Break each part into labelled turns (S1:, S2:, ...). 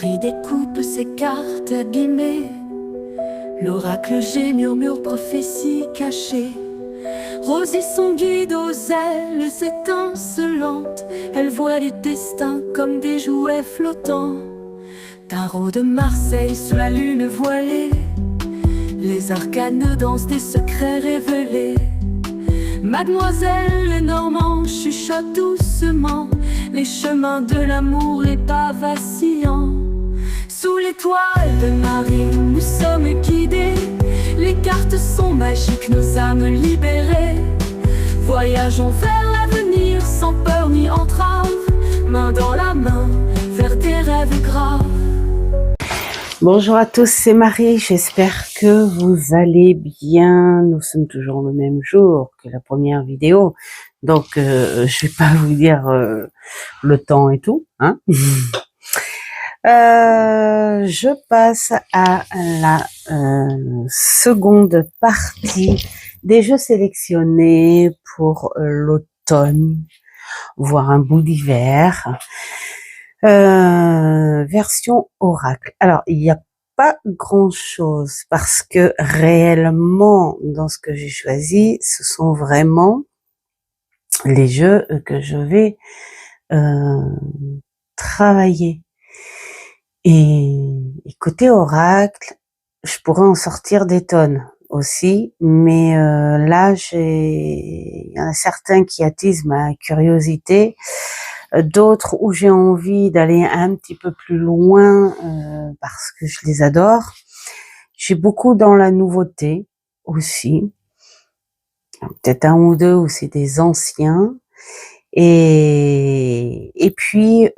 S1: Marie découpe ses cartes abîmées. L'oracle G murmure prophétie cachée. Rosie son guide aux ailes étincelantes. Elle voit les destins comme des jouets flottants. Tarot de Marseille sous la lune voilée. Les arcanes dansent des secrets révélés. Mademoiselle Lenormand chuchote doucement les chemins de l'amour, les pas vacillants. Sous l'étoile de Marie, nous sommes guidés. Les cartes sont magiques, nos âmes libérées. Voyageons vers l'avenir sans peur ni entrave, main dans la main vers des rêves graves.
S2: Bonjour à tous, c'est Marie, j'espère que vous allez bien. Nous sommes toujours le même jour que la première vidéo, donc je vais pas vous dire le temps et tout, hein. Je passe à la seconde partie des jeux sélectionnés pour l'automne, voire un bout d'hiver. Version oracle. Alors, il n'y a pas grand chose parce que réellement, dans ce que j'ai choisi, ce sont vraiment les jeux que je vais travailler. Et côté oracle, je pourrais en sortir des tonnes aussi, mais là, il y en a certains qui attisent ma curiosité. D'autres où j'ai envie d'aller un petit peu plus loin parce que je les adore. J'ai beaucoup dans la nouveauté aussi. Peut-être un ou deux où c'est des anciens. Et puis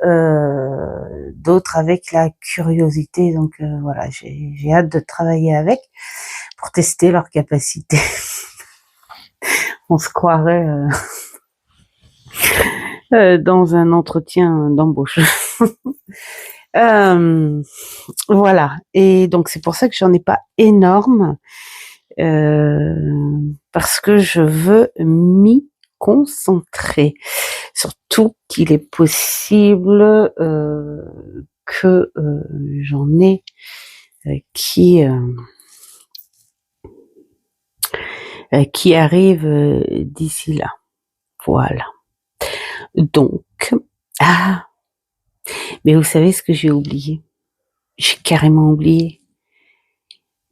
S2: d'autres avec la curiosité. Donc voilà, j'ai hâte de travailler avec pour tester leur capacité. On se croirait... dans un entretien d'embauche. Voilà. Et donc c'est pour ça que j'en ai pas énorme, parce que je veux m'y concentrer. Surtout qu'il est possible que j'en ai qui arrivent d'ici là. Voilà. Donc, mais vous savez ce que j'ai oublié? J'ai carrément oublié.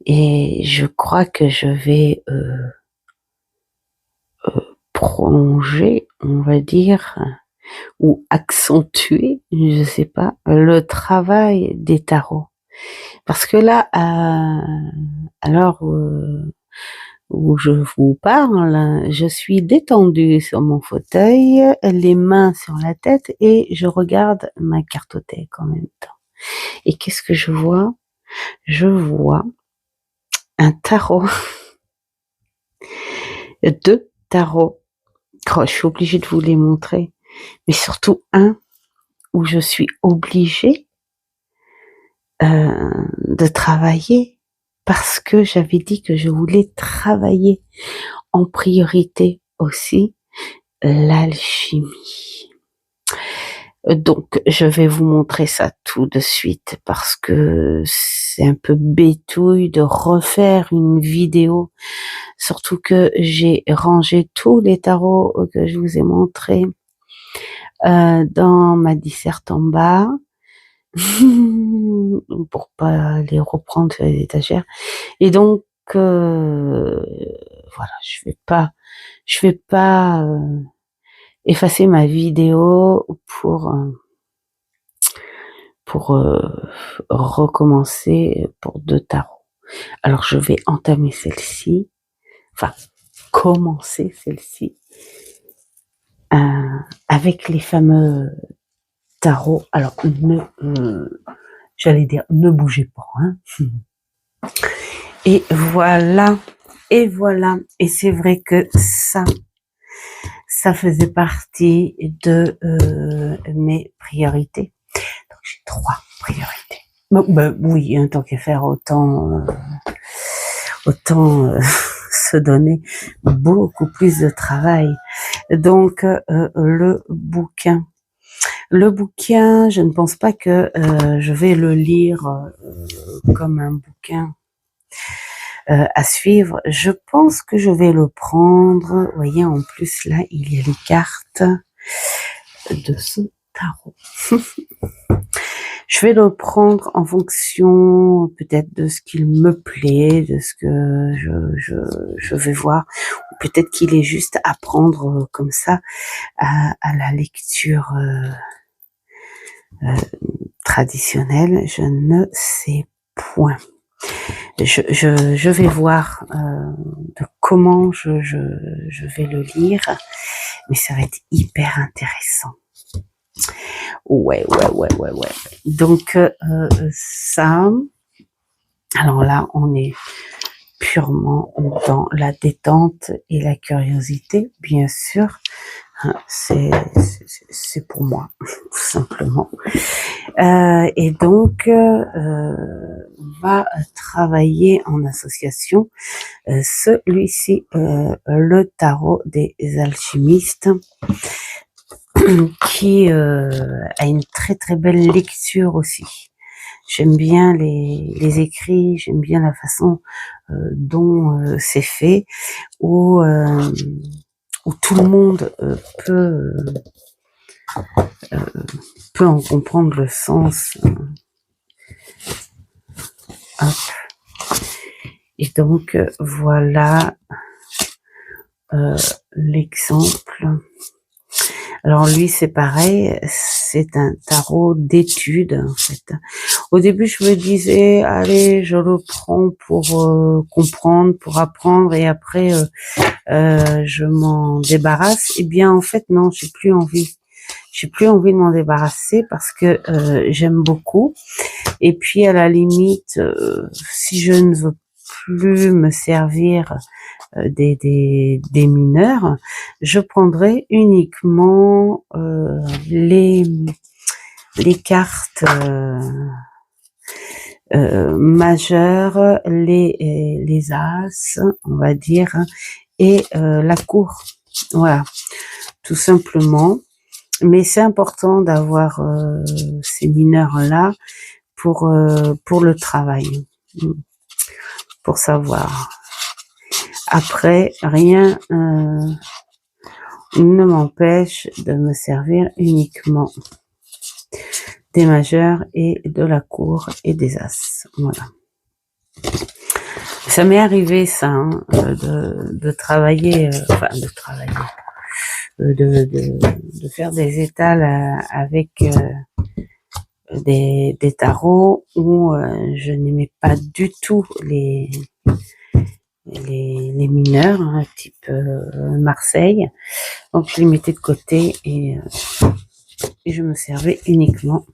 S2: Et je crois que je vais prolonger, on va dire, ou accentuer, je sais pas, le travail des tarots. Parce que là, à l'heure où je vous parle, je suis détendue sur mon fauteuil, les mains sur la tête et je regarde ma cartothèque en même temps. Et qu'est-ce que je vois? Je vois un tarot, deux tarots. Oh, je suis obligée de vous les montrer, mais surtout un où je suis obligée de travailler parce que j'avais dit que je voulais travailler en priorité aussi l'alchimie. Donc, je vais vous montrer ça tout de suite parce que c'est un peu bétouille de refaire une vidéo, surtout que j'ai rangé tous les tarots que je vous ai montrés dans ma disserte en bas pour pas les reprendre sur les étagères. Et donc, voilà, je vais pas effacer ma vidéo pour recommencer pour deux tarots. Alors je vais entamer celle-ci, enfin commencer celle-ci avec les fameux tarots. Alors j'allais dire ne bougez pas, hein. Et voilà, et c'est vrai que ça faisait partie de mes priorités. Donc j'ai 3 priorités. Bon, oui, hein, tant qu'à faire, autant se donner beaucoup plus de travail. Donc le bouquin. Le bouquin, je ne pense pas que je vais le lire comme un bouquin à suivre. Je pense que je vais le prendre. Vous voyez, en plus là, il y a les cartes de ce tarot. Je vais le prendre en fonction peut-être de ce qu'il me plaît, de ce que je vais voir. Peut-être qu'il est juste à prendre comme ça à la lecture traditionnelle. Je ne sais point. Je vais voir de comment je vais le lire, mais ça va être hyper intéressant. Ouais. Donc ça, alors là, on est purement dans la détente et la curiosité, bien sûr. C'est pour moi, tout simplement. Et donc, on va travailler en association. Celui-ci, le tarot des alchimistes, qui a une très très belle lecture aussi. J'aime bien les écrits, j'aime bien la façon dont c'est fait, où tout le monde peut en comprendre le sens. Hop. Et donc voilà l'exemple. Alors lui, c'est pareil, c'est un tarot d'étude en fait. Au début, je me disais, allez, je le prends pour comprendre, pour apprendre, et après, je m'en débarrasse. Eh bien, en fait, non, j'ai plus envie. J'ai plus envie de m'en débarrasser parce que j'aime beaucoup. Et puis, à la limite, si je ne veux plus me servir des mineurs, je prendrai uniquement les cartes majeures, les as, on va dire, et la cour. Voilà, tout simplement. Mais c'est important d'avoir ces mineurs-là pour le travail, pour savoir. Après, rien ne m'empêche de me servir uniquement des majeurs et de la cour et des as. Voilà. Ça m'est arrivé ça, hein, de travailler, de faire des étals avec des tarots où je n'aimais pas du tout les mineurs, hein, type Marseille. Donc je les mettais de côté et je me servais uniquement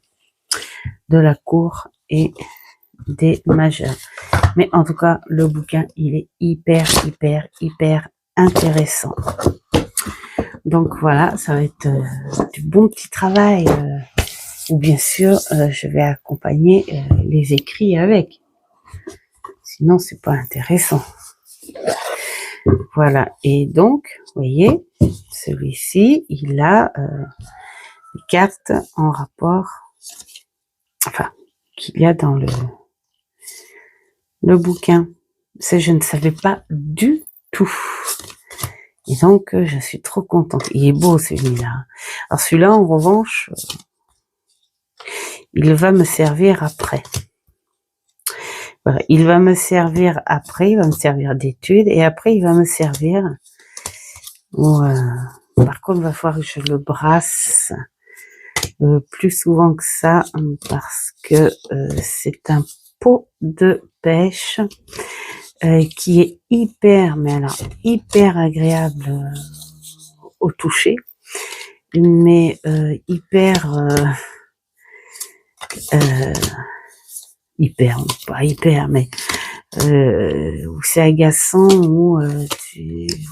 S2: de la cour et des majeurs. Mais en tout cas, le bouquin, il est hyper intéressant. Donc voilà, ça va être du bon petit travail. Ou bien sûr, je vais accompagner les écrits avec. Sinon, c'est pas intéressant. Voilà. Et donc, vous voyez, celui-ci, il a des cartes en rapport, enfin, qu'il y a dans le bouquin. Ça, je ne savais pas du tout. Et donc, je suis trop contente. Il est beau, celui-là. Alors, celui-là, en revanche, il va me servir après. Voilà, il va me servir après, il va me servir d'étude, et après, il va me servir... par contre, il va falloir que je le brasse plus souvent que ça, parce que c'est un pot de pêche qui est hyper, mais alors hyper agréable au toucher, mais pas hyper, mais où c'est agaçant, où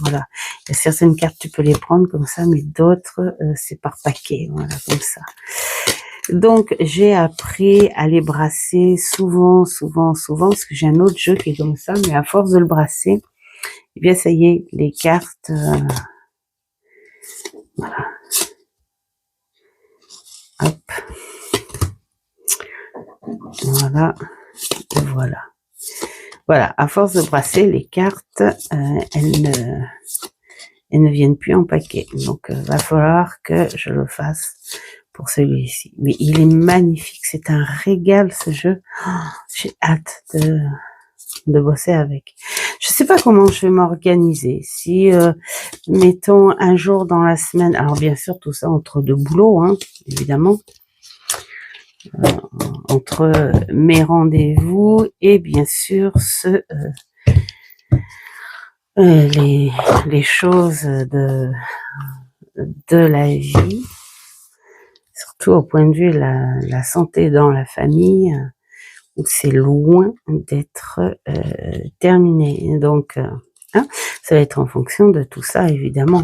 S2: voilà, il y a certaines cartes tu peux les prendre comme ça, mais d'autres c'est par paquet, voilà, comme ça. Donc j'ai appris à les brasser souvent, parce que j'ai un autre jeu qui est comme ça, mais à force de le brasser, eh bien ça y est, les cartes, voilà. Hop. Voilà, voilà. Voilà, à force de brasser, les cartes, elles ne viennent plus en paquet. Donc, va falloir que je le fasse pour celui-ci. Mais il est magnifique, c'est un régal ce jeu. Oh, j'ai hâte de bosser avec. Je sais pas comment je vais m'organiser. Si, mettons, un jour dans la semaine, alors bien sûr, tout ça entre deux boulots, hein, évidemment, entre mes rendez-vous et bien sûr les choses de la vie, surtout au point de vue de la santé dans la famille, où c'est loin d'être terminé. Donc, hein, ça va être en fonction de tout ça, évidemment.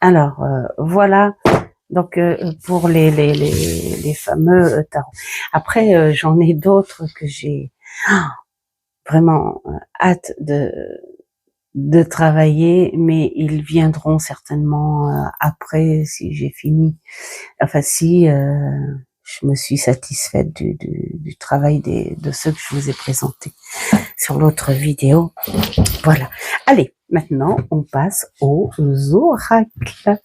S2: Alors, voilà. Donc, pour les fameux tarots. Après, j'en ai d'autres que j'ai vraiment hâte de travailler, mais ils viendront certainement après, si j'ai fini. Enfin, si je me suis satisfaite du travail de ceux que je vous ai présentés sur l'autre vidéo. Voilà. Allez, maintenant, on passe aux oracles.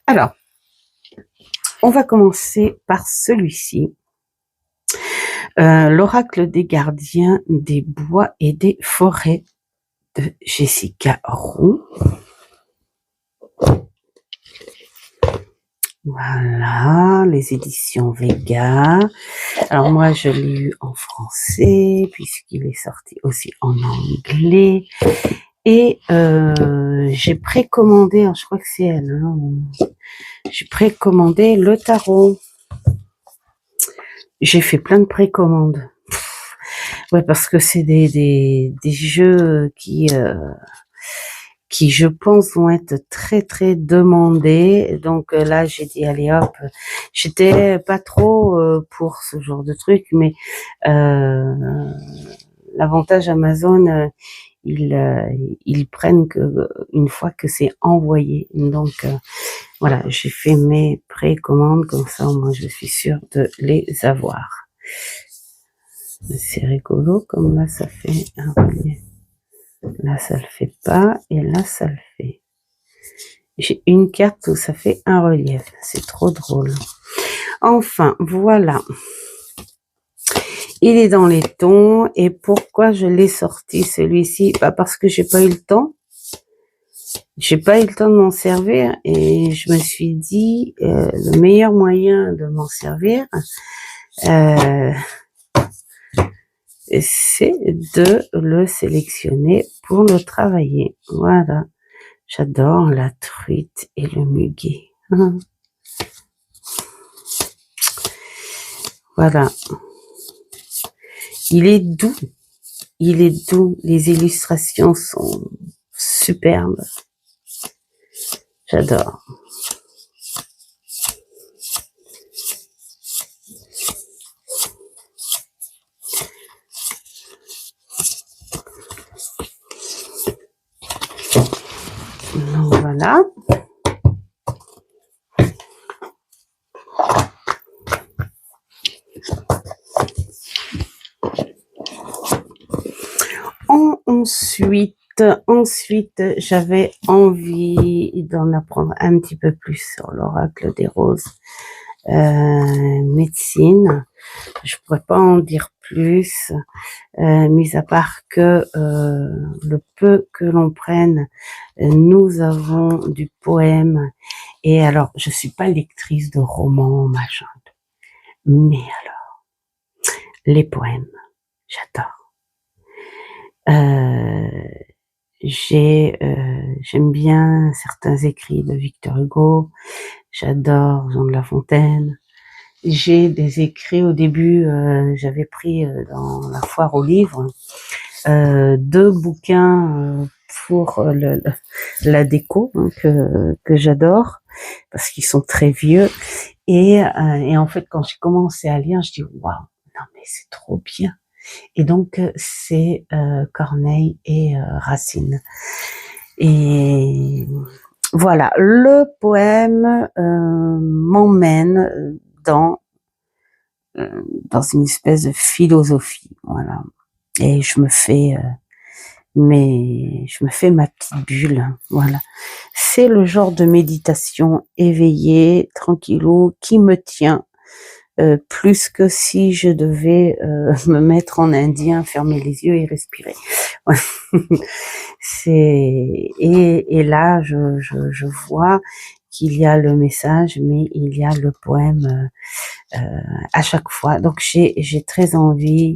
S2: Alors, on va commencer par celui-ci. L'oracle des gardiens des bois et des forêts de Jessica Roux. Voilà, les éditions Vega. Alors moi, je l'ai eu en français, puisqu'il est sorti aussi en anglais. Et j'ai précommandé, je crois que c'est elle, hein, j'ai précommandé le tarot. J'ai fait plein de précommandes. Ouais, parce que c'est des jeux qui je pense vont être très très demandés. Donc là, j'ai dit allez hop. J'étais pas trop pour ce genre de truc, mais l'avantage Amazon, ils prennent que une fois que c'est envoyé. Donc voilà, j'ai fait mes précommandes comme ça, moi je suis sûre de les avoir. C'est rigolo, comme là ça fait un relief. Là ça le fait pas, et là ça le fait. J'ai une carte où ça fait un relief, c'est trop drôle. Enfin, voilà. Il est dans les tons, et pourquoi je l'ai sorti celui-ci? Bah parce que j'ai pas eu le temps. J'ai pas eu le temps de m'en servir, et je me suis dit, le meilleur moyen de m'en servir, c'est de le sélectionner pour le travailler. Voilà. J'adore la truite et le muguet. Voilà. Il est doux. Il est doux. Les illustrations sont superbes. J'adore. Donc voilà. Ensuite, j'avais envie d'en apprendre un petit peu plus sur l'oracle des roses. Médecine. Je pourrais pas en dire plus, mis à part que le peu que l'on prenne, nous avons du poème. Et alors, je suis pas lectrice de romans, machin, mais alors, les poèmes, j'adore. J'aime bien certains écrits de Victor Hugo. J'adore Jean de La Fontaine. J'ai des écrits au début, j'avais pris dans la foire aux livres 2 bouquins pour la déco, hein, que j'adore parce qu'ils sont très vieux. Et en fait, quand j'ai commencé à lire, je dis waouh, non mais c'est trop bien. Et donc c'est Corneille et Racine. Et Voilà, le poème m'emmène dans une espèce de philosophie, voilà. Et je me fais ma petite bulle, voilà. C'est le genre de méditation éveillée, tranquillou, qui me tient plus que si je devais me mettre en indien, fermer les yeux et respirer. Et là je vois qu'il y a le message, mais il y a le poème à chaque fois. Donc j'ai très envie,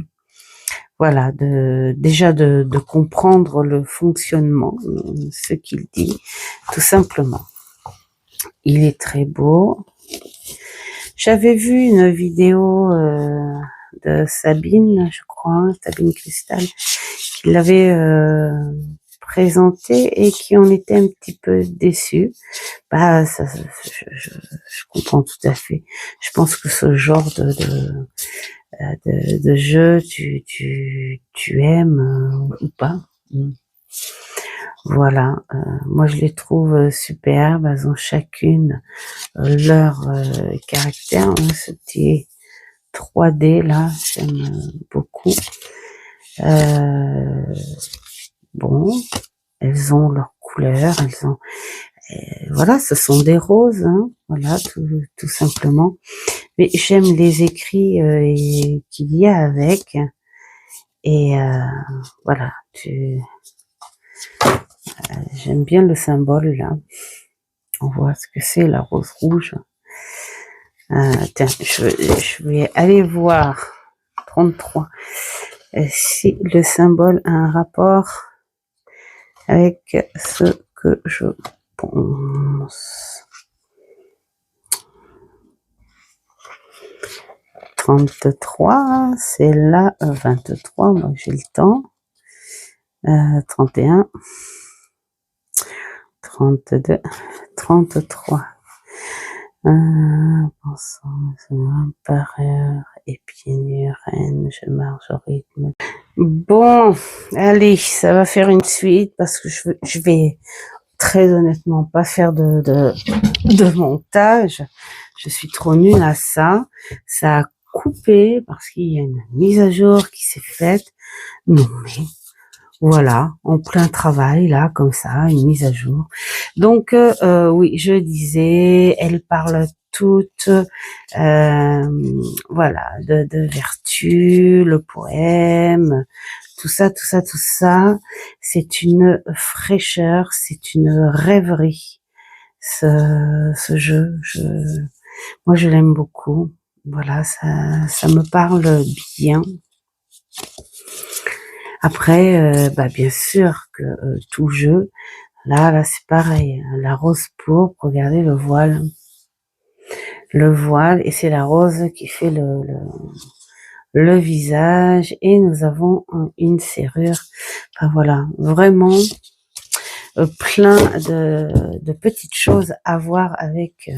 S2: voilà, de comprendre le fonctionnement, ce qu'il dit, tout simplement. Il est très beau. J'avais vu une vidéo de Sabine, je crois, Sabine Cristal, qui l'avait présenté et qui en était un petit peu déçue. Bah, je comprends tout à fait. Je pense que ce genre de jeu, tu aimes ou pas. Voilà, moi je les trouve superbes, elles ont chacune leur caractère, hein, ce petit 3D là, j'aime beaucoup. Bon, elles ont leur couleur, voilà, ce sont des roses, hein, voilà, tout simplement. Mais j'aime les écrits qu'il y a avec, et voilà, j'aime bien le symbole là. On voit ce que c'est la rose rouge. Tiens, je vais aller voir 33 si le symbole a un rapport avec ce que je pense. 33, c'est là 23, moi j'ai le temps. 31, 32, 33. Pensons par heure et pieds nus, reine, je marche au rythme. Bon, allez, ça va faire une suite parce que je vais très honnêtement pas faire de montage. Je suis trop nulle à ça. Ça a coupé parce qu'il y a une mise à jour qui s'est faite. Non mais voilà, en plein travail là, comme ça, une mise à jour. Donc oui, je disais, elles parlent toutes, voilà, de vertu, le poème, tout ça, tout ça, tout ça. C'est une fraîcheur, c'est une rêverie. Ce jeu, moi je l'aime beaucoup. Voilà, ça me parle bien. Après, bah bien sûr que tout jeu, là c'est pareil. La rose pourpre, regardez le voile, et c'est la rose qui fait le visage, et nous avons une serrure. Enfin voilà, vraiment plein de petites choses à voir avec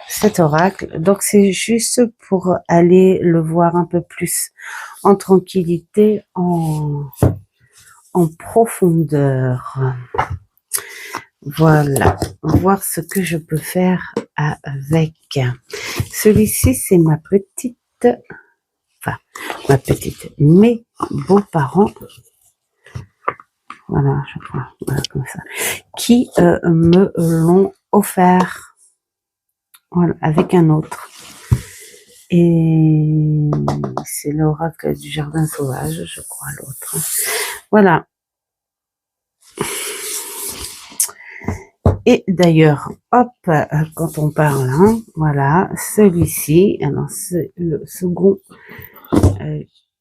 S2: cet oracle. Donc c'est juste pour aller le voir un peu plus en tranquillité, en profondeur. Voilà, voir ce que je peux faire avec. Celui-ci, c'est mes beaux-parents, voilà, je crois, voilà, comme ça, qui me l'ont offert, voilà, avec un autre. Et c'est l'oracle du jardin sauvage, je crois, l'autre. Voilà. Et d'ailleurs, hop, quand on parle, hein, voilà, celui-ci, alors c'est le second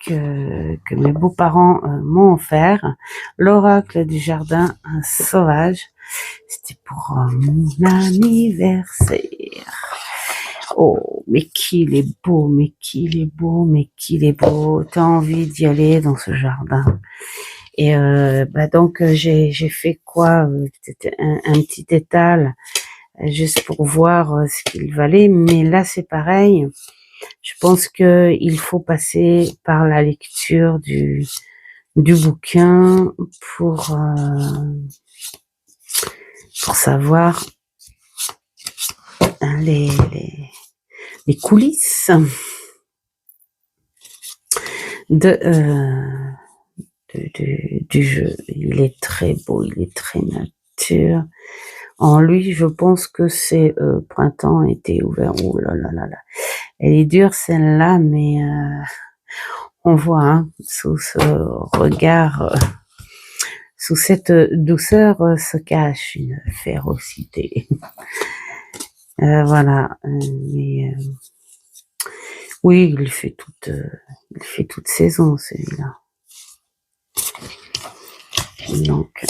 S2: que mes beaux-parents m'ont offert, l'oracle du jardin sauvage. C'était pour mon anniversaire. Oh, mais qu'il est beau, mais qu'il est beau, mais qu'il est beau. T'as envie d'y aller dans ce jardin. Et bah donc j'ai fait quoi, peut-être un petit étal juste pour voir ce qu'il valait, mais là c'est pareil. Je pense que il faut passer par la lecture du bouquin pour pour savoir les coulisses du jeu. Il est très beau, il est très nature. En lui, je pense que c'est printemps, été ouvert. Oh là là là là. Elle est dure celle-là, mais on voit sous ce regard, sous cette douceur se cache une férocité. Voilà. Mais oui, il fait toute saison celui-là. Donc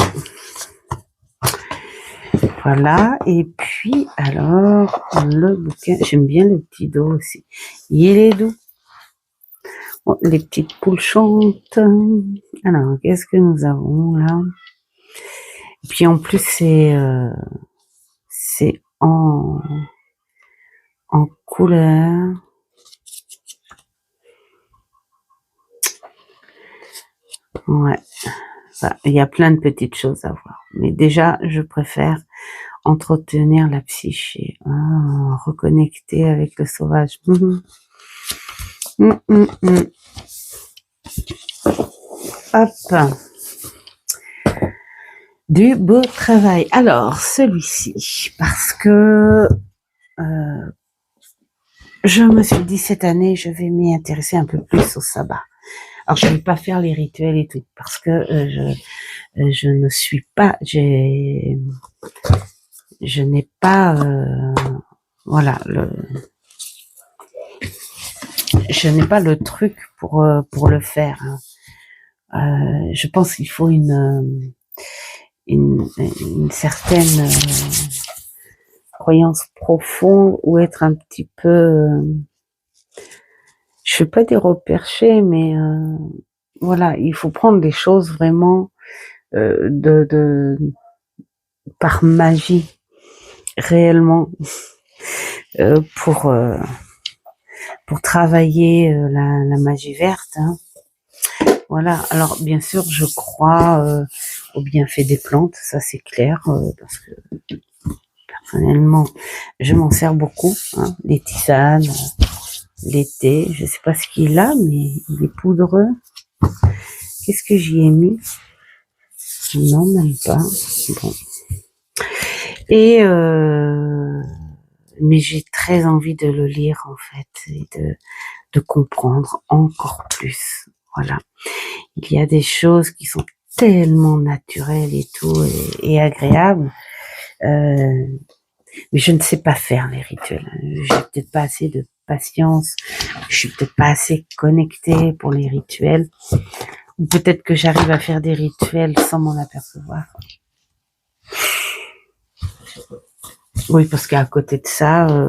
S2: voilà. Et puis alors le bouquin, j'aime bien le petit dos aussi. Il est doux. Bon, les petites poules chantent. Alors qu'est-ce que nous avons là? Et puis en plus c'est en couleur. Ouais. Enfin, il y a plein de petites choses à voir. Mais déjà, je préfère entretenir la psyché. Reconnecter avec le sauvage. Hop. Du beau travail. Alors, celui-ci, parce que je me suis dit cette année, je vais m'y intéresser un peu plus au sabbat. Alors, je ne vais pas faire les rituels et tout, parce que je ne suis pas, je n'ai pas, voilà, je n'ai pas le truc pour le faire. Je pense qu'il faut une certaine croyance profonde ou être un petit peu, je ne vais pas dire au perché, mais voilà, il faut prendre les choses vraiment par magie, réellement, pour travailler la magie verte. Voilà. Alors bien sûr, je crois au bienfait des plantes, ça c'est clair, parce que personnellement, je m'en sers beaucoup. Les tisanes, les thés, je sais pas ce qu'il a, mais il est poudreux. Qu'est-ce que j'y ai mis? Non, même pas. Bon. Et mais j'ai très envie de le lire en fait et de comprendre encore plus. Voilà. Il y a des choses qui sont tellement naturelles et tout et agréables. Mais je ne sais pas faire les rituels. J'ai peut-être pas assez de patience. Je suis peut-être pas assez connectée pour les rituels. Ou peut-être que j'arrive à faire des rituels sans m'en apercevoir. Oui, parce qu'à côté de ça,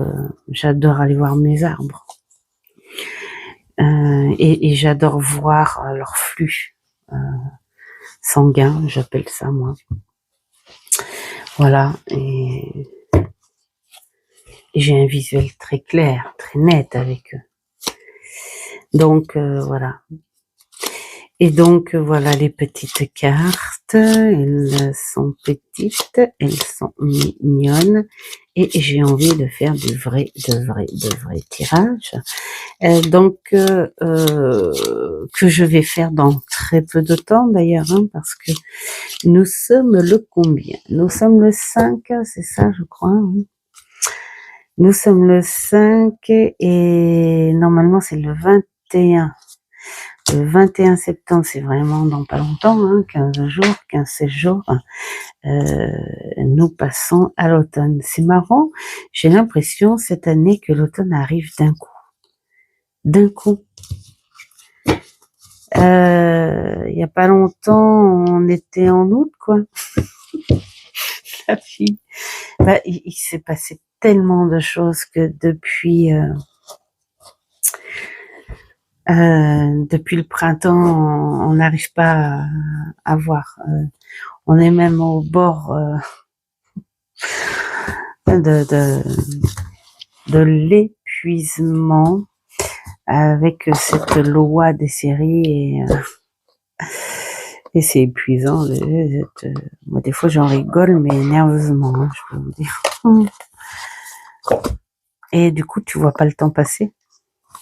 S2: j'adore aller voir mes arbres. Et j'adore voir leur flux sanguin, j'appelle ça moi. Voilà. Et j'ai un visuel très clair, très net avec eux. Donc voilà. Et donc voilà les petites cartes, elles sont petites, elles sont mignonnes et j'ai envie de faire du vrai tirage. Donc que je vais faire dans très peu de temps d'ailleurs, parce que nous sommes le combien? Nous sommes le 5, c'est ça je crois. Nous sommes le 5 et normalement c'est le 21. Le 21 septembre, c'est vraiment dans pas longtemps, 15 jours, 16 jours, nous passons à l'automne. C'est marrant, j'ai l'impression cette année que l'automne arrive d'un coup. D'un coup. Il y a pas longtemps, on était en août, quoi. La fille. Il s'est passé tellement de choses que depuis le printemps, on n'arrive pas à voir. On est même au bord de l'épuisement avec cette loi des séries Et c'est épuisant. Moi, des fois, j'en rigole, mais nerveusement, hein, je peux vous dire. Et du coup, tu vois pas le temps passer.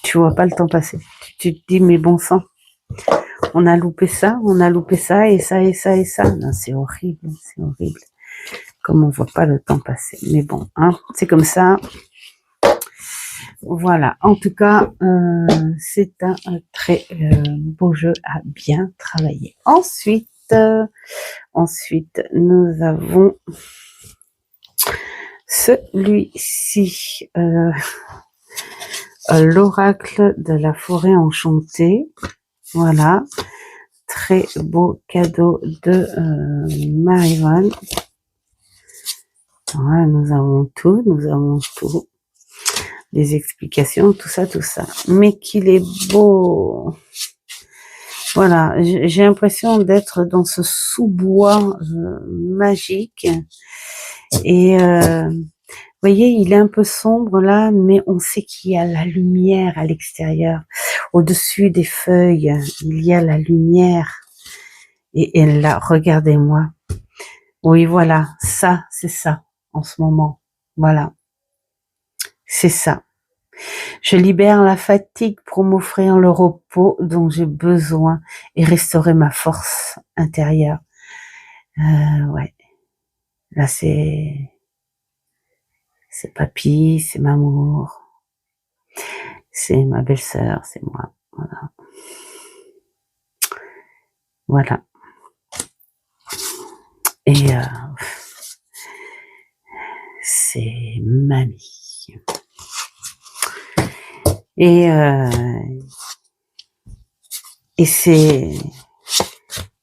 S2: Tu vois pas le temps passer. Tu te dis, mais bon sang, on a loupé ça, et ça, et ça, et ça. Non, c'est horrible, c'est horrible. Comme on voit pas le temps passer. Mais bon, hein, c'est comme ça. Voilà. En tout cas, c'est un très beau jeu à bien travailler. Ensuite, nous avons celui-ci, l'oracle de la forêt enchantée. Voilà. Très beau cadeau de Marie-Vonne. Voilà, nous avons tout. Des explications, tout ça. Mais qu'il est beau. Voilà, j'ai l'impression d'être dans ce sous-bois magique. Et vous voyez, il est un peu sombre là, mais on sait qu'il y a la lumière à l'extérieur. Au-dessus des feuilles, il y a la lumière. Et là, regardez-moi. Oui, voilà, ça, c'est ça, en ce moment. Voilà, c'est ça. Je libère la fatigue pour m'offrir le repos dont j'ai besoin et restaurer ma force intérieure. Ouais. Là, c'est papy, c'est Mamour, c'est ma belle-sœur, c'est moi. Voilà. Voilà. Et c'est mamie. Et c'est,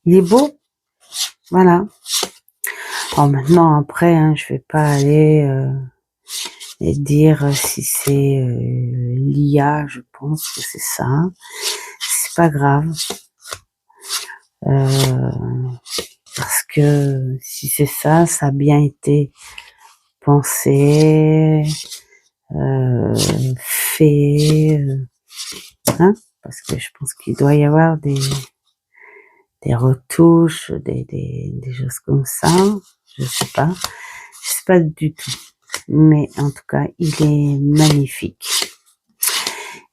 S2: il est beau. Voilà. Alors maintenant, après, hein, je vais pas aller et dire si c'est l'IA, je pense que c'est ça. C'est pas grave. Parce que si c'est ça, ça a bien été pensé, fait, hein, parce que je pense qu'il doit y avoir des retouches, des choses comme ça. Je sais pas du tout. Mais en tout cas, il est magnifique.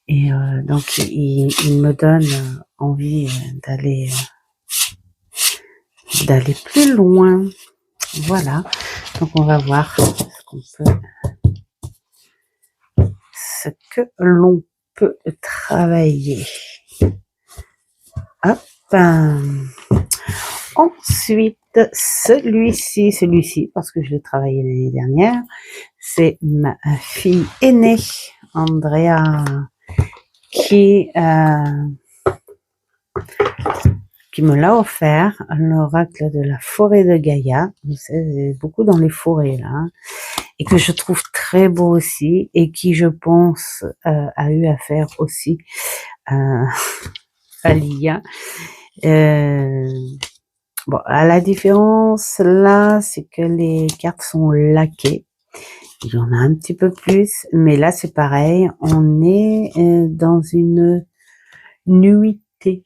S2: Et donc, il me donne envie d'aller plus loin. Voilà. Donc, on va voir ce que l'on peut travailler. Hop. Ensuite, celui-ci, parce que je l'ai travaillé l'année dernière, c'est ma fille aînée, Andrea, qui me l'a offert, l'oracle de la forêt de Gaïa. Vous savez, beaucoup dans les forêts là, hein, et que je trouve très beau aussi, et qui, je pense, a eu affaire aussi à l'IA. Bon, la différence là, c'est que les cartes sont laquées. Il y en a un petit peu plus, mais là c'est pareil. On est dans une nuitée.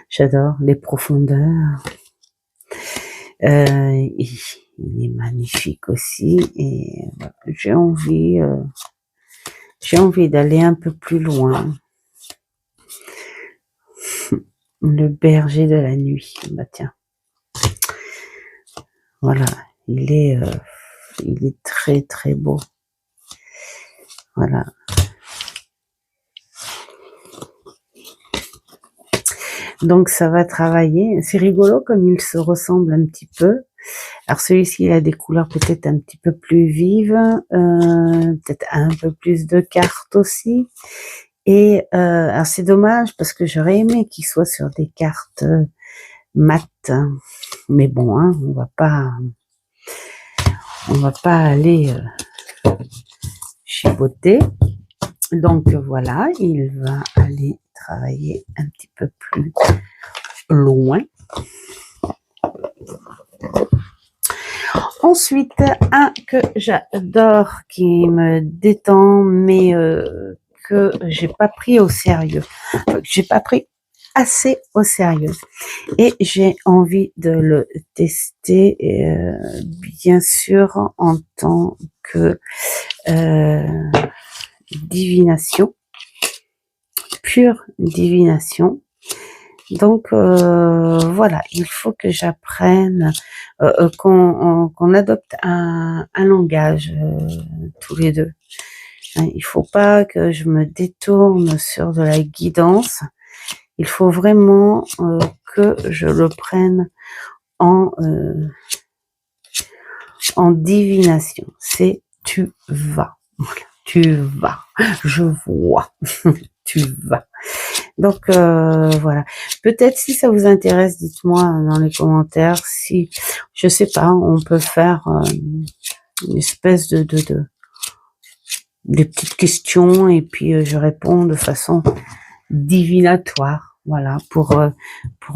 S2: J'adore les profondeurs. Il est magnifique aussi, et j'ai envie d'aller un peu plus loin. Le berger de la nuit. Bah tiens. Voilà, il est très très beau. Voilà. Donc ça va travailler. C'est rigolo comme ils se ressemblent un petit peu. Alors celui-ci, il a des couleurs peut-être un petit peu plus vives, peut-être un peu plus de cartes aussi. Et alors c'est dommage parce que j'aurais aimé qu'il soit sur des cartes mates. Mais bon, hein, on va pas aller chipoter. Donc voilà, il va aller travailler un petit peu plus loin. Ensuite, un que j'adore, qui me détend, mais que j'ai pas pris au sérieux. J'ai pas pris assez au sérieux. Et j'ai envie de le tester, bien sûr, en tant que divination, pure divination. Donc voilà, il faut que j'apprenne, qu'on adopte un langage tous les deux. Hein, il faut pas que je me détourne sur de la guidance. Il faut vraiment que je le prenne en divination. C'est tu vas, tu vas, je vois, tu vas. Donc voilà. Peut-être si ça vous intéresse, dites-moi dans les commentaires si, je sais pas, on peut faire une espèce de des petites questions et puis je réponds de façon divinatoire. Voilà, pour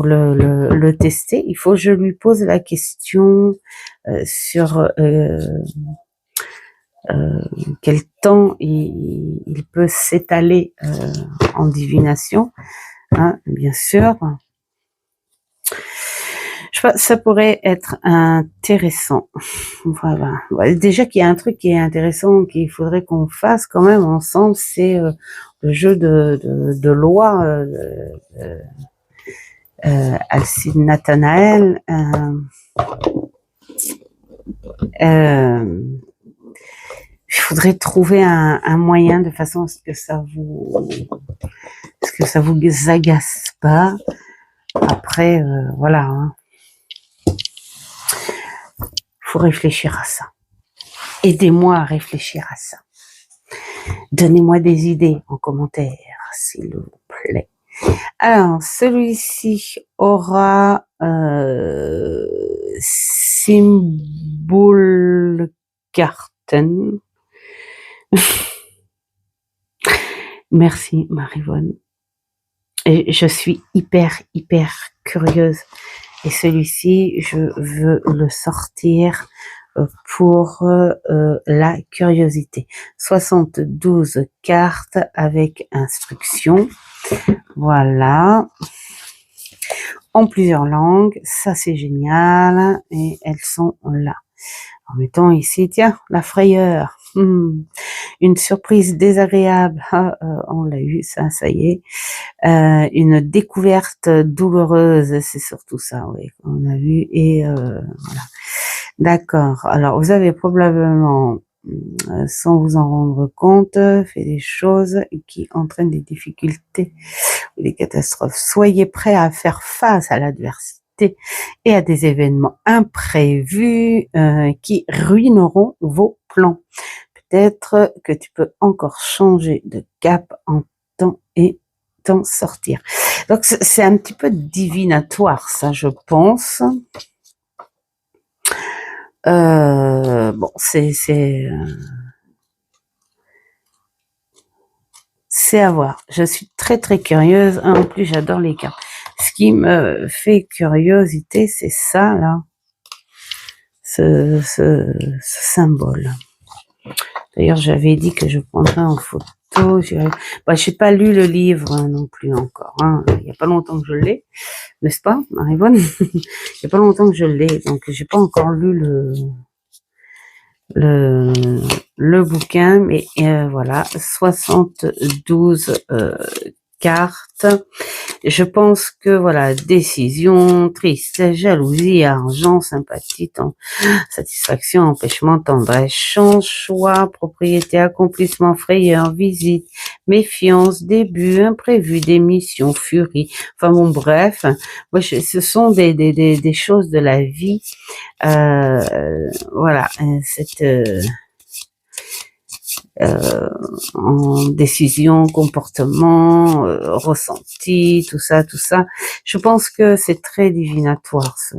S2: le tester, il faut que je lui pose la question sur quel temps il peut s'étaler en divination, hein, bien sûr. Je sais pas, ça pourrait être intéressant. Voilà. Déjà qu'il y a un truc qui est intéressant qu'il faudrait qu'on fasse quand même ensemble, c'est le jeu de loi Alcide Nathanaël. Il faudrait trouver un moyen de façon à ce que ça vous agace pas. Après, voilà. Hein. Faut réfléchir à ça. Aidez-moi à réfléchir à ça. Donnez-moi des idées en commentaire, s'il vous plaît. Alors, celui-ci aura Symbolkarten. Merci Marivonne. Et je suis hyper curieuse. Et celui-ci, je veux le sortir pour la curiosité. 72 cartes avec instructions. Voilà. En plusieurs langues. Ça, c'est génial. Et elles sont là. En mettant ici, tiens, la frayeur. Une surprise désagréable. On l'a eu, ça y est. Une découverte douloureuse, c'est surtout ça, oui, qu'on a vu. Et voilà. D'accord. Alors, vous avez probablement, sans vous en rendre compte, fait des choses qui entraînent des difficultés ou des catastrophes. Soyez prêts à faire face à l'adversité et à des événements imprévus qui ruineront vos plans. Peut-être que tu peux encore changer de cap en temps et t'en sortir. Donc c'est un petit peu divinatoire, ça, je pense. Bon, c'est à voir. Je suis très curieuse. En plus, j'adore les cartes. Ce qui me fait curiosité, c'est ça là, ce symbole. D'ailleurs, j'avais dit que je prendrais en photo. J'ai pas lu le livre non plus encore. Hein. Il y a pas longtemps que je l'ai, n'est-ce pas, Marivonne? Il y a pas longtemps que je l'ai, donc j'ai pas encore lu le bouquin, mais voilà, 72 cartes. Je pense que voilà, décision, tristesse, jalousie, argent, sympathie, satisfaction, empêchement, tendresse, chance, choix, propriété, accomplissement, frayeur, visite, méfiance, début, imprévu, démission, furie. Enfin bon, bref, ce sont des choses de la vie. Voilà, cette en décision, comportement, ressenti, tout ça. Je pense que c'est très divinatoire ce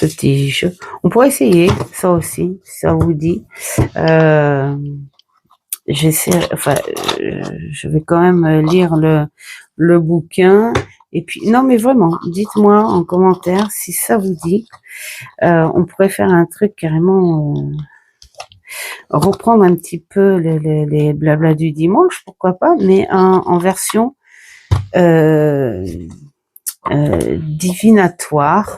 S2: petit jeu. On pourrait essayer ça aussi, si ça vous dit. Je vais quand même lire le bouquin. Et puis, non mais vraiment, dites-moi en commentaire si ça vous dit. On pourrait faire un truc carrément... reprendre un petit peu les blabla du dimanche, pourquoi pas, mais en version divinatoire.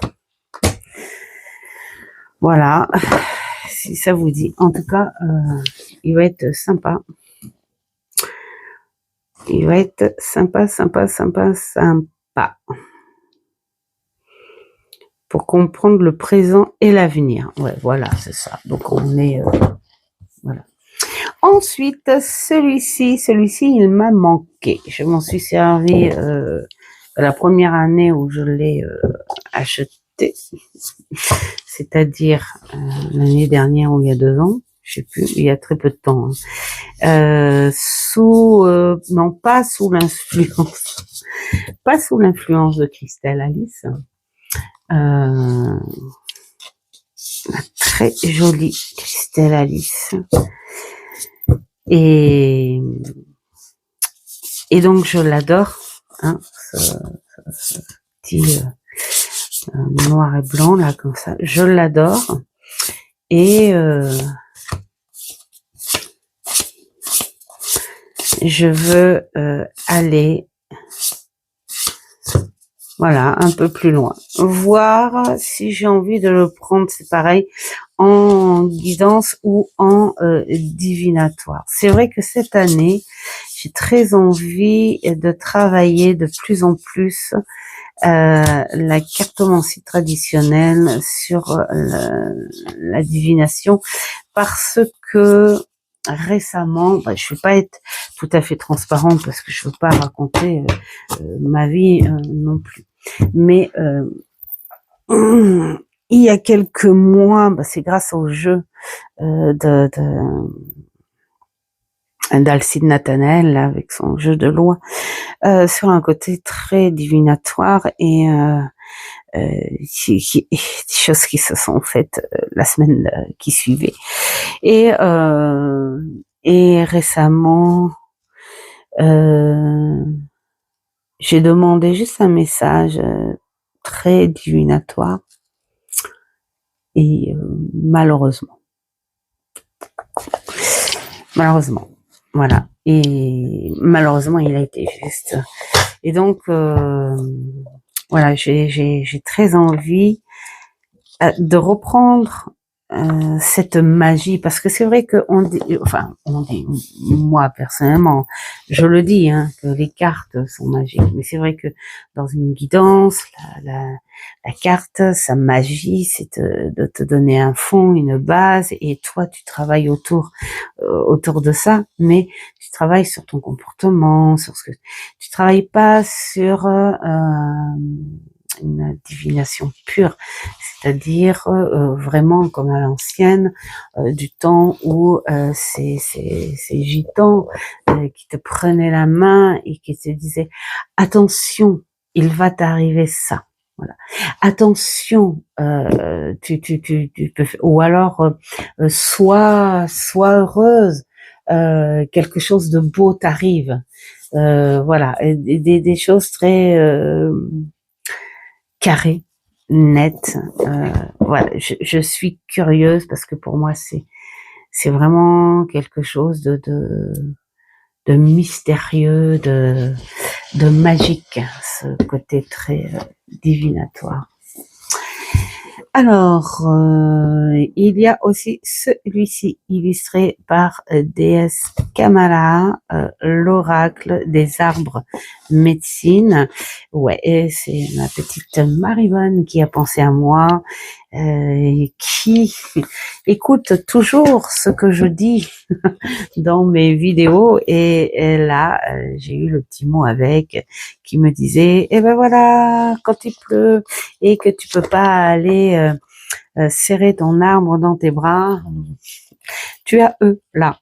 S2: Voilà, si ça vous dit. En tout cas, il va être sympa. Il va être sympa. Pour comprendre le présent et l'avenir. Ouais, voilà, c'est ça. Donc on est voilà. Ensuite, celui-ci, il m'a manqué. Je m'en suis servi la première année où je l'ai acheté, c'est-à-dire l'année dernière ou il y a 2 ans, je sais plus, il y a très peu de temps. Hein. Non, pas sous l'influence, pas sous l'influence de Christelle Alice. Très jolie Christelle Alice. Et donc je l'adore, hein, ce petit noir et blanc là comme ça, je l'adore. Et je veux aller, voilà, un peu plus loin, voir si j'ai envie de le prendre, c'est pareil, en guidance ou en divinatoire. C'est vrai que cette année, j'ai très envie de travailler de plus en plus la cartomancie traditionnelle sur la divination, parce que récemment, je vais pas être tout à fait transparente parce que je veux pas raconter ma vie non plus, mais il y a quelques mois, c'est grâce au jeu d'Alcide Nathanaël là, avec son jeu de loi sur un côté très divinatoire et des choses qui se sont faites la semaine qui suivait et récemment j'ai demandé juste un message très divinatoire et malheureusement, voilà, et malheureusement il a été juste. Et donc voilà, j'ai très envie de reprendre cette magie, parce que c'est vrai que on dit, moi personnellement, je le dis, hein, que les cartes sont magiques, mais c'est vrai que dans une guidance, la carte, sa magie, c'est de te donner un fond, une base, et toi tu travailles autour de ça, mais tu travailles sur ton comportement, sur ce que tu travailles pas sur une divination pure, c'est-à-dire vraiment comme à l'ancienne, du temps où ces gitans qui te prenaient la main et qui te disaient attention, il va t'arriver ça. Voilà. Attention, tu peux, ou alors sois heureuse, quelque chose de beau t'arrive. Voilà, des choses très carrées, nettes. Voilà, je suis curieuse parce que pour moi c'est vraiment quelque chose de mystérieux, de magique, ce côté très divinatoire. Alors, il y a aussi celui-ci illustré par déesse Kamala, l'oracle des arbres médecine. Ouais, et c'est ma petite Marivonne qui a pensé à moi, qui écoute toujours ce que je dis dans mes vidéos, et là j'ai eu le petit mot avec qui me disait ben voilà, quand il pleut et que tu peux pas aller serrer ton arbre dans tes bras, tu as eux là,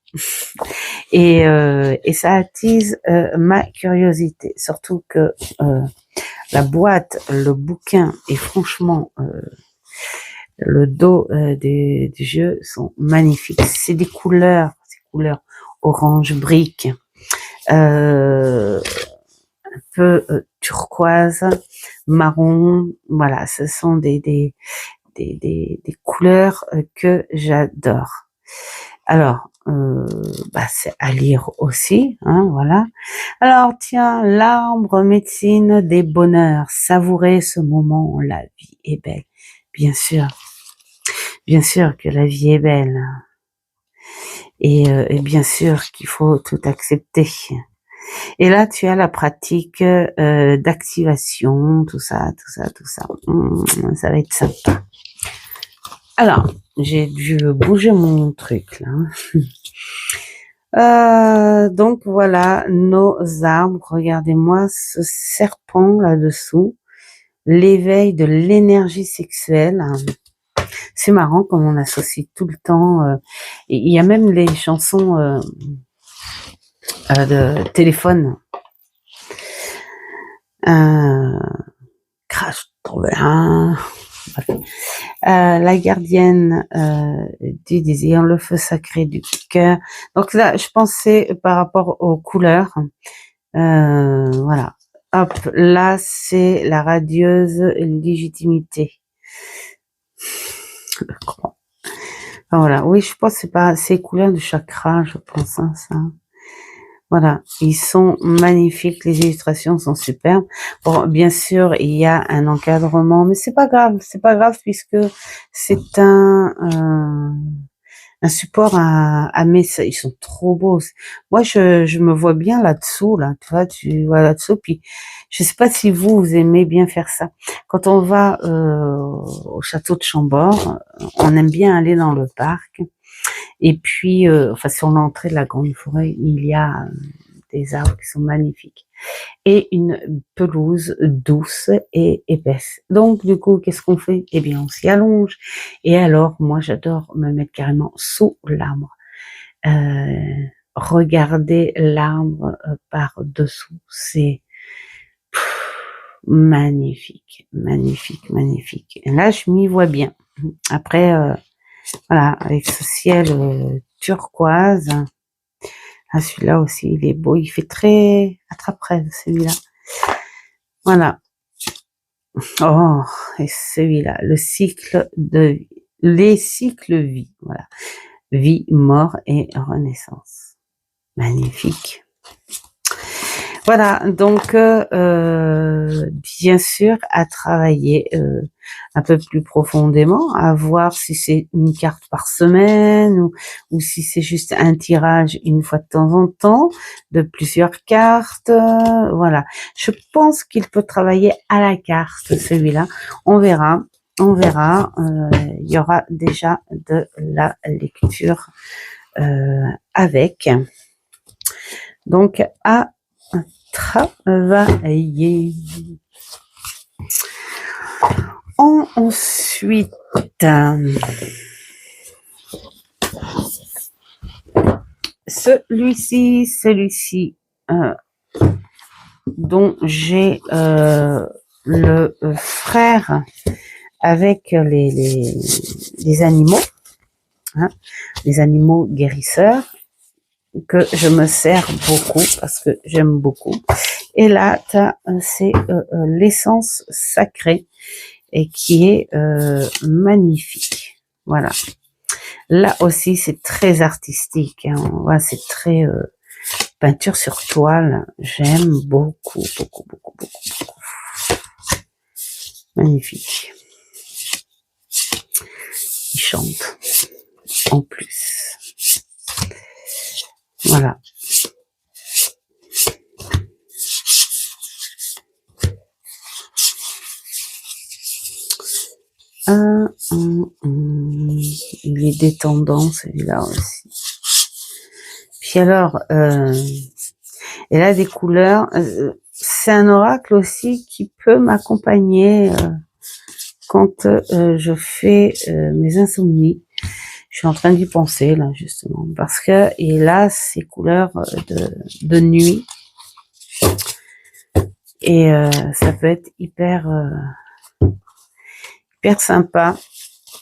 S2: et ça attise ma curiosité, surtout que la boîte, le bouquin et franchement le dos du jeu sont magnifiques. C'est des couleurs orange brique, un peu turquoise, marron. Voilà, ce sont des couleurs que j'adore. Alors, c'est à lire aussi, hein, voilà. Alors tiens, l'arbre médecine des bonheurs, savourez ce moment, la vie est belle. Bien sûr que la vie est belle, et bien sûr qu'il faut tout accepter. Et là, tu as la pratique d'activation, tout ça. Ça va être sympa. Alors, j'ai dû bouger mon truc là. Donc voilà, nos arbres. Regardez-moi ce serpent là-dessous. L'éveil de l'énergie sexuelle. C'est marrant comme on associe tout le temps. Il y a même les chansons de téléphone. Crash tombé. La gardienne du désir, le feu sacré du cœur. Donc là, je pensais par rapport aux couleurs. Voilà. Hop, là, c'est la radieuse légitimité. Voilà. Oui, je pense que c'est pas ces couleurs du chakra, je pense, hein, ça. Voilà, ils sont magnifiques, les illustrations sont superbes. Bon, bien sûr, il y a un encadrement, mais c'est pas grave puisque c'est un support à message. Ils sont trop beaux. Moi, je me vois bien là-dessous, là. Tu vois là-dessous. Puis, je sais pas si vous aimez bien faire ça. Quand on va au château de Chambord, on aime bien aller dans le parc. Et puis, sur l'entrée de la grande forêt, il y a des arbres qui sont magnifiques et une pelouse douce et épaisse. Donc, du coup, qu'est-ce qu'on fait? Eh bien, on s'y allonge. Et alors, moi, j'adore me mettre carrément sous l'arbre. Regarder l'arbre par dessous, c'est magnifique. Et là, je m'y vois bien. Après, voilà, avec ce ciel turquoise. Ah, celui-là aussi, il est beau. Il fait très attrape-rêve, celui-là. Voilà. Oh, et celui-là, les cycles vie. Voilà. Vie, mort et renaissance. Magnifique. Voilà, donc bien sûr à travailler un peu plus profondément, à voir si c'est une carte par semaine ou si c'est juste un tirage une fois de temps en temps de plusieurs cartes. Voilà, je pense qu'il peut travailler à la carte celui-là. On verra. Il y aura déjà de la lecture avec. Donc à travailler. Ensuite, celui-ci, dont j'ai le frère avec les animaux, hein, les animaux guérisseurs, que je me sers beaucoup parce que j'aime beaucoup. Et là, c'est l'essence sacrée et qui est magnifique. Voilà. Là aussi, c'est très artistique. Hein. Ouais, c'est très peinture sur toile. J'aime beaucoup. Magnifique. Il chante en plus. Voilà. Il est détendant celui-là aussi. Puis alors, et là des couleurs, c'est un oracle aussi qui peut m'accompagner quand je fais mes insomnies. Je suis en train d'y penser là justement parce que il a ces couleurs de nuit et ça peut être hyper sympa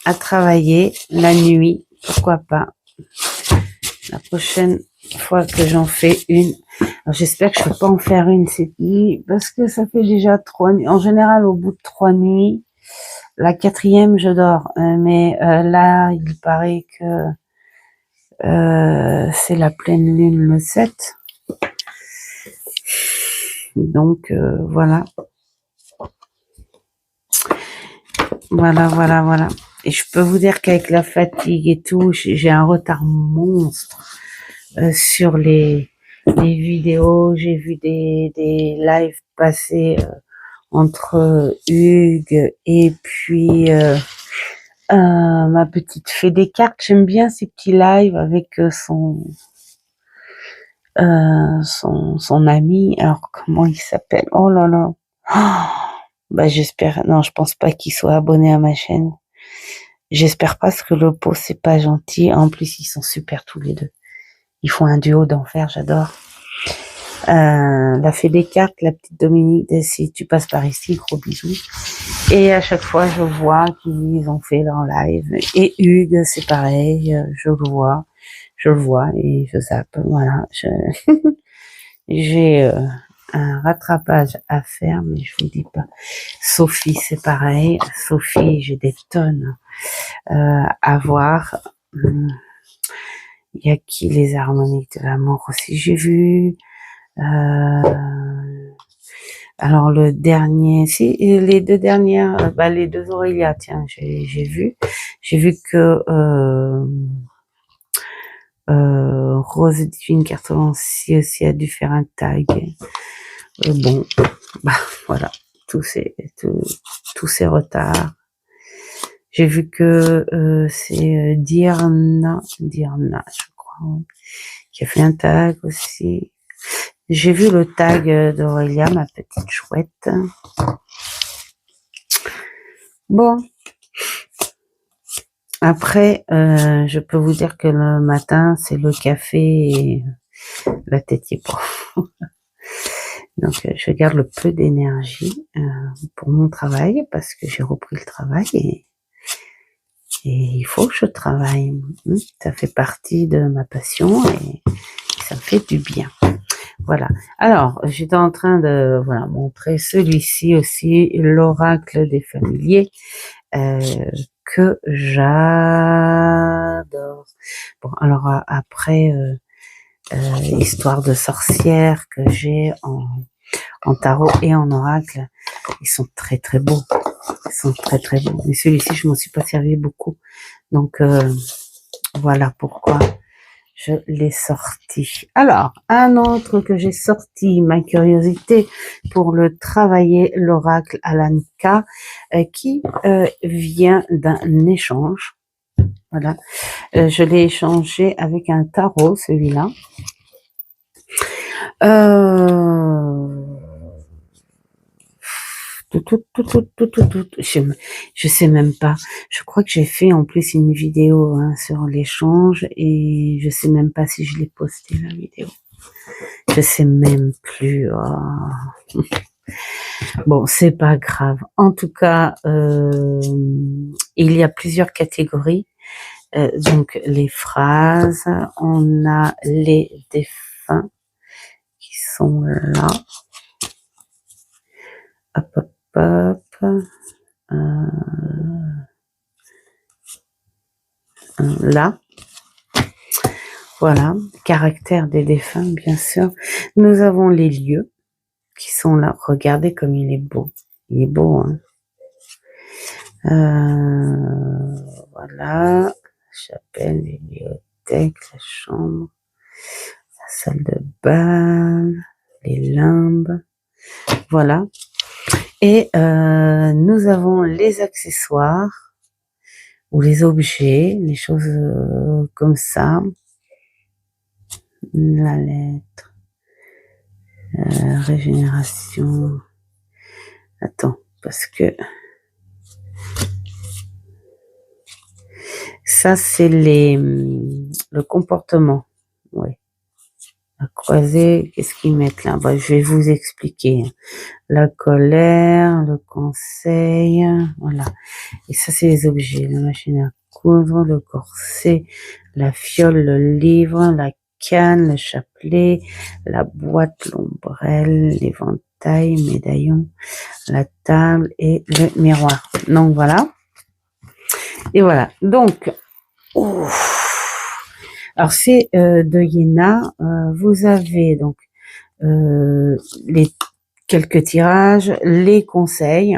S2: à travailler la nuit, pourquoi pas. La prochaine fois que j'en fais une, j'espère que je ne vais pas en faire une cette nuit parce que ça fait déjà 3 nuits. En général, au bout de 3 nuits, la 4e, je dors. Mais là, il paraît que C'est la pleine lune le 7. Donc, voilà. Voilà. Et je peux vous dire qu'avec la fatigue et tout, j'ai un retard monstre sur les vidéos. J'ai vu des lives passer entre Hugues et puis ma petite fée des cartes. J'aime bien ces petits lives avec son ami. Alors, comment il s'appelle? Oh là là. Bah, j'espère. Non, je pense pas qu'il soit abonné à ma chaîne. J'espère pas, parce que le pot, c'est pas gentil. En plus, ils sont super tous les deux. Ils font un duo d'enfer, j'adore. La fée des cartes, la petite Dominique, si tu passes par ici, gros bisous. Et à chaque fois, je vois qu'ils ont fait leur live. Et Hugues, c'est pareil, je le vois et je zappe. Voilà, j'ai un rattrapage à faire, mais je vous dis pas. Sophie, c'est pareil. Sophie, j'ai des tonnes à voir. Il y a qui, les harmoniques de l'amour aussi, j'ai vu. Alors le dernier, si les deux dernières, les deux Aurélia, tiens, j'ai vu que Rose Divine Cartomancie aussi a dû faire un tag. Bon, voilà, tous ces retards. J'ai vu que c'est Dirna, je crois, oui, qui a fait un tag aussi. J'ai vu le tag d'Aurélia, ma petite chouette. Bon. Après, je peux vous dire que le matin, c'est le café et la tête y est pas. Donc, je garde le peu d'énergie pour mon travail parce que j'ai repris le travail et il faut que je travaille. Ça fait partie de ma passion et ça me fait du bien. Voilà. Alors, j'étais en train de montrer celui-ci aussi, l'oracle des familiers, que j'adore. Bon, alors après, histoire de sorcière que j'ai en tarot et en oracle, ils sont très très beaux. Ils sont très très beaux. Mais celui-ci, je m'en suis pas servi beaucoup. Donc, voilà pourquoi je l'ai sorti. Alors, un autre que j'ai sorti, ma curiosité pour le travailler, l'oracle Alanka, qui vient d'un échange. Voilà, je l'ai échangé avec un tarot, celui-là. Je sais même pas. Je crois que j'ai fait en plus une vidéo sur l'échange et je sais même pas si je l'ai posté la vidéo. Je sais même plus. Oh. Bon, c'est pas grave. En tout cas, il y a plusieurs catégories. Donc les phrases, on a les défunts qui sont là. Hop. Là. Voilà, caractère des défunts, bien sûr. Nous avons les lieux qui sont là. Regardez comme il est beau. Il est beau, hein. Voilà, la chapelle, la bibliothèque, la chambre, la salle de bal, les limbes. Voilà. Et nous avons les accessoires ou les objets, les choses comme ça. La lettre, régénération. Attends, parce que ça c'est le comportement. Oui. La croisée, qu'est-ce qu'ils mettent là? Je vais vous expliquer. La colère, le conseil, voilà. Et ça c'est les objets. La machine à coudre, le corset, la fiole, le livre, la canne, le chapelet, la boîte, l'ombrelle, l'éventail, médaillon, la table et le miroir. Donc voilà. Et voilà. Donc, Alors c'est de Yéna. Vous avez donc les quelques tirages, les conseils,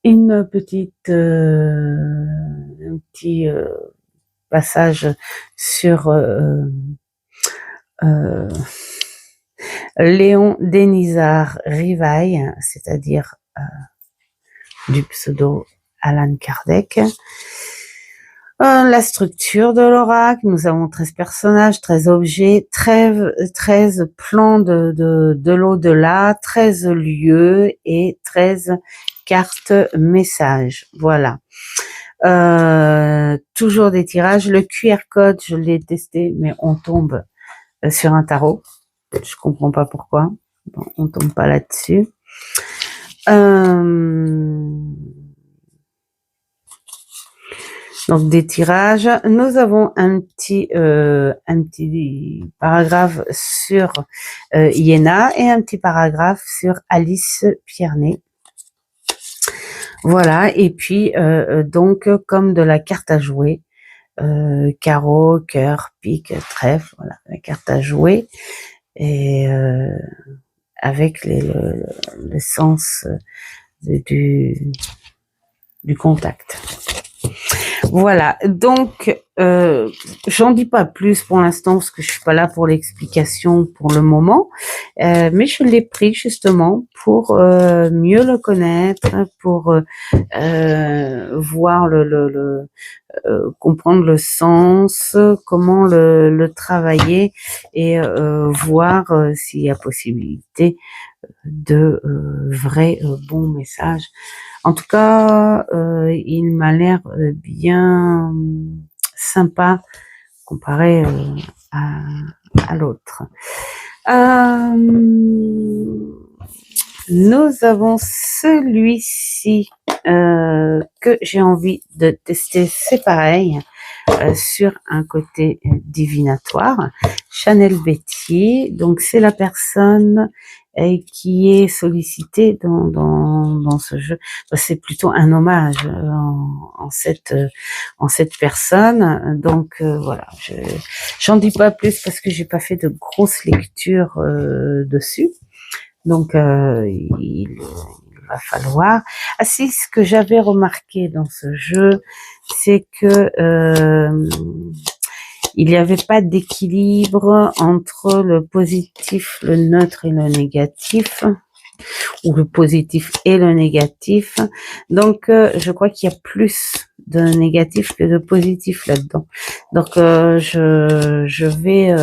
S2: une petite, un petit passage sur Léon Denisard Rivail, c'est-à-dire du pseudo Alan Kardec. La structure de l'oracle, nous avons 13 personnages, 13 objets, 13 plans de l'au-delà, 13 lieux et 13 cartes messages. Voilà. Toujours des tirages. Le QR code, je l'ai testé, mais on tombe sur un tarot. Je comprends pas pourquoi. Bon, on tombe pas là-dessus. Donc des tirages. Nous avons un petit paragraphe sur Iéna et un petit paragraphe sur Alice Pierné. Voilà. Et puis donc comme de la carte à jouer, carreau, cœur, pique, trèfle. Voilà, la carte à jouer et avec le sens du contact. Voilà, donc j'en dis pas plus pour l'instant parce que je suis pas là pour l'explication pour le moment, mais je l'ai pris justement pour mieux le connaître, pour voir comprendre le sens, comment le travailler et voir s'il y a possibilité de vrais bons messages. En tout cas, il m'a l'air bien sympa comparé à l'autre. Nous avons celui-ci que j'ai envie de tester, c'est pareil, sur un côté divinatoire. Chanel Betty, donc c'est la personne qui est sollicitée dans ce jeu. C'est plutôt un hommage en cette personne. Donc voilà, j'en dis pas plus parce que j'ai pas fait de grosses lectures dessus. Donc il va falloir. Ah si, ce que j'avais remarqué dans ce jeu, c'est que il n'y avait pas d'équilibre entre le positif, le neutre et le négatif, ou le positif et le négatif. Donc je crois qu'il y a plus de négatif que de positif là-dedans. Donc je vais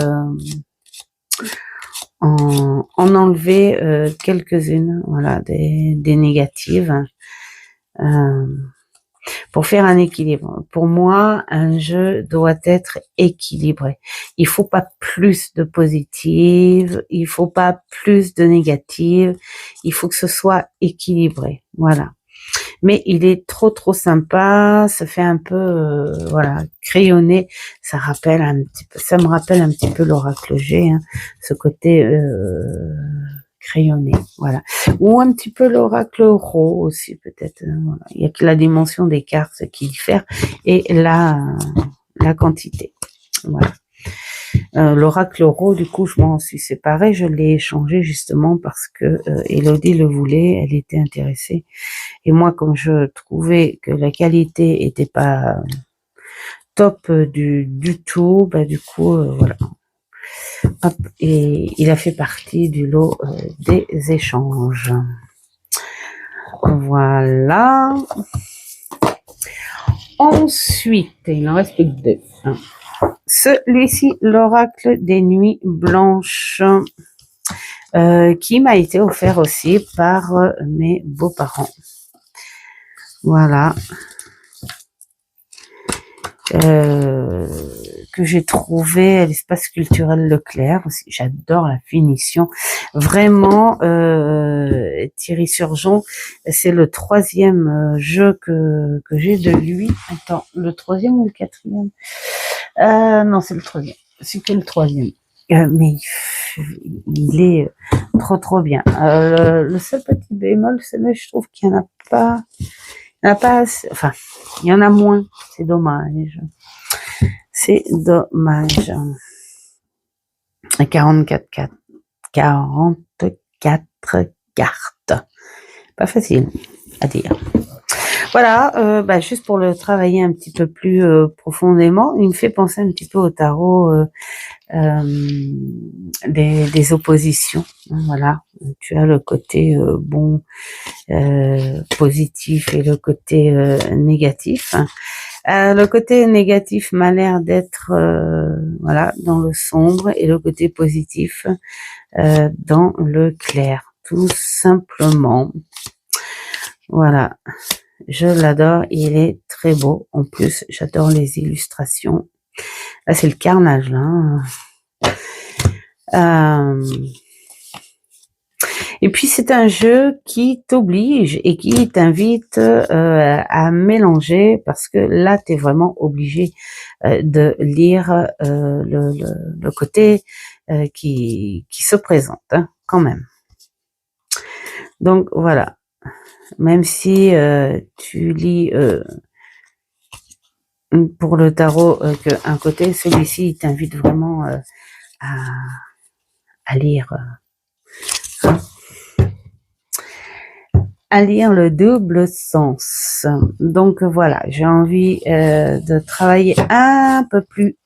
S2: en enlever quelques-unes, voilà, des négatives, pour faire un équilibre. Pour moi, un jeu doit être équilibré. Il faut pas plus de positives, il faut pas plus de négatives, il faut que ce soit équilibré, voilà. Mais il est trop sympa, ça fait un peu voilà, crayonné, ça me rappelle un petit peu l'oracle G, hein, ce côté crayonné, voilà. Ou un petit peu l'oracle Ro aussi peut-être. Voilà. Il y a que la dimension des cartes qui diffère et la quantité. Voilà. L'oracle Ro, du coup, je m'en suis séparée, je l'ai échangé justement parce que Elodie le voulait, elle était intéressée. Et moi, comme je trouvais que la qualité était pas top du tout, bah du coup, voilà. Hop, et il a fait partie du lot des échanges. Voilà. Ensuite, il en reste deux. Celui-ci, l'oracle des nuits blanches, qui m'a été offert aussi par mes beaux-parents. Voilà. Que j'ai trouvé à l'espace culturel Leclerc aussi. J'adore la finition. Vraiment, Thierry Surgeon, c'est le troisième jeu que j'ai de lui. Attends, le troisième ou le quatrième? Non, c'est le troisième. C'est que le troisième. Mais il est trop bien. Le seul petit bémol, c'est que je trouve qu'il n'y en a pas. Il y en a pas assez, enfin, il y en a moins. C'est dommage. C'est dommage. 44 cartes. Pas facile à dire. Voilà, juste pour le travailler un petit peu plus profondément, il me fait penser un petit peu au tarot des oppositions. Voilà, tu as le côté bon, positif et le côté négatif. Le côté négatif m'a l'air d'être voilà, dans le sombre, et le côté positif dans le clair, tout simplement. Voilà, je l'adore, il est très beau. En plus, j'adore les illustrations. Là, c'est le carnage, là. Et puis, c'est un jeu qui t'oblige et qui t'invite à mélanger, parce que là, tu es vraiment obligé de lire le côté qui se présente, hein, quand même. Donc, voilà. Même si tu lis pour le tarot qu'un côté, celui-ci, il t'invite vraiment à lire... à lire le double sens. Donc voilà, j'ai envie de travailler un peu plus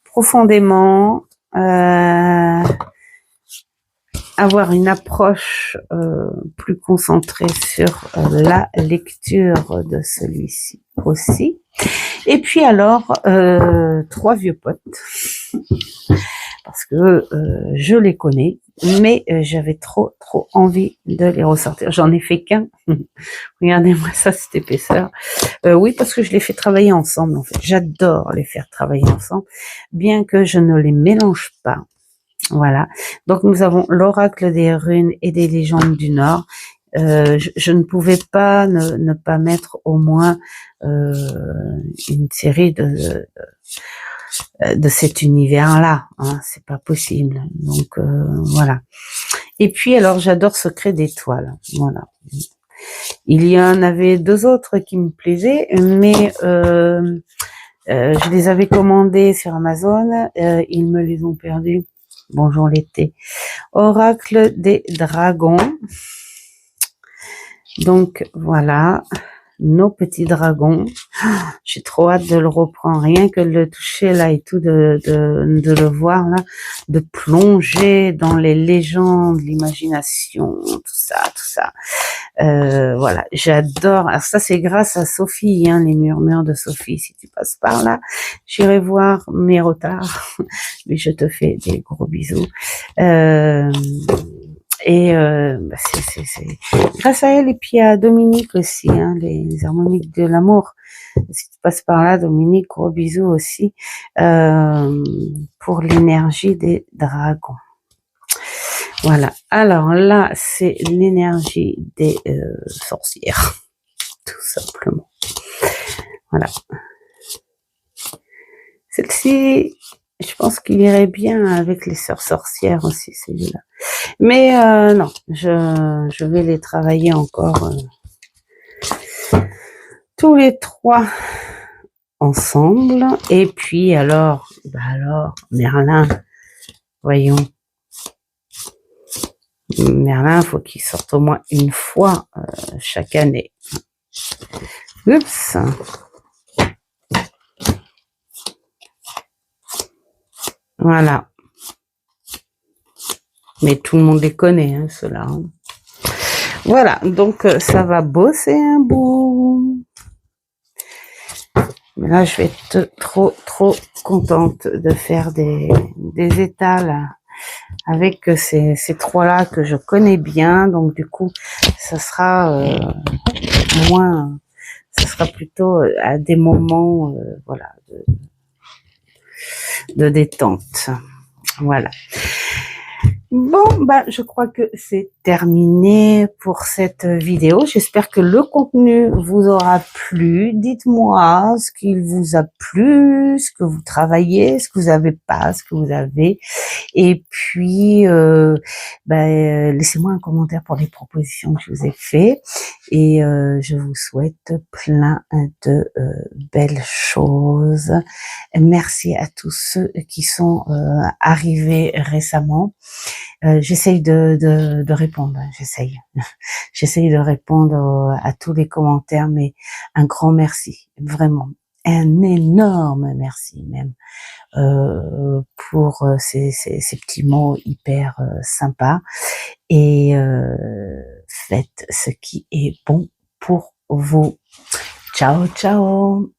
S2: profondément, avoir une approche plus concentrée sur la lecture de celui-ci aussi. Et puis alors, 3 vieux potes, parce que je les connais, mais j'avais trop envie de les ressortir. J'en ai fait qu'un. Regardez-moi ça, cette épaisseur. Oui, parce que je les fais travailler ensemble, en fait. J'adore les faire travailler ensemble, bien que je ne les mélange pas. Voilà. Donc, nous avons l'oracle des runes et des légendes du Nord. Je ne pouvais pas ne pas mettre au moins une série de cet univers-là, hein, c'est pas possible. Donc voilà. Et puis alors, j'adore Secret d'étoiles. Voilà. Il y en avait 2 autres qui me plaisaient, mais je les avais commandés sur Amazon. Ils me les ont perdus. Bonjour l'été. Oracle des dragons. Donc voilà, nos petits dragons. J'ai trop hâte de le reprendre, rien que de le toucher là et tout, de le voir là, de plonger dans les légendes, l'imagination, tout ça. Voilà, j'adore. Alors ça, c'est grâce à Sophie, hein, les murmures de Sophie. Si tu passes par là, j'irai voir mes retards. Mais je te fais des gros bisous. Et c'est grâce à elle, et puis à Dominique aussi, hein, les harmoniques de l'amour. Si tu passes par là, Dominique, gros bisous aussi pour l'énergie des dragons. Voilà. Alors là, c'est l'énergie des sorcières, tout simplement. Voilà. Celle-ci, je pense qu'il irait bien avec les sœurs sorcières aussi, celui-là. Mais non, je vais les travailler encore tous les 3 ensemble. Et puis alors, Merlin, voyons. Merlin, faut qu'il sorte au moins une fois chaque année. Oups. Voilà. Mais tout le monde les connaît, hein, ceux-là. Hein. Voilà, donc ça va bosser un bout. Mais là, je vais être trop contente de faire des étals avec ces 3-là que je connais bien. Donc du coup, ça sera moins, ça sera plutôt à des moments, voilà, de détente. Voilà. Bon, bah, je crois que c'est terminé pour cette vidéo. J'espère que le contenu vous aura plu. Dites-moi ce qui vous a plu, ce que vous travaillez, ce que vous n'avez pas, ce que vous avez. Et puis, laissez-moi un commentaire pour les propositions que je vous ai fait. Et je vous souhaite plein de belles choses. Merci à tous ceux qui sont arrivés récemment. J'essaye de répondre, j'essaye de répondre à tous les commentaires, mais un grand merci, vraiment, un énorme merci même pour ces petits mots hyper sympas. Et faites ce qui est bon pour vous. Ciao, ciao.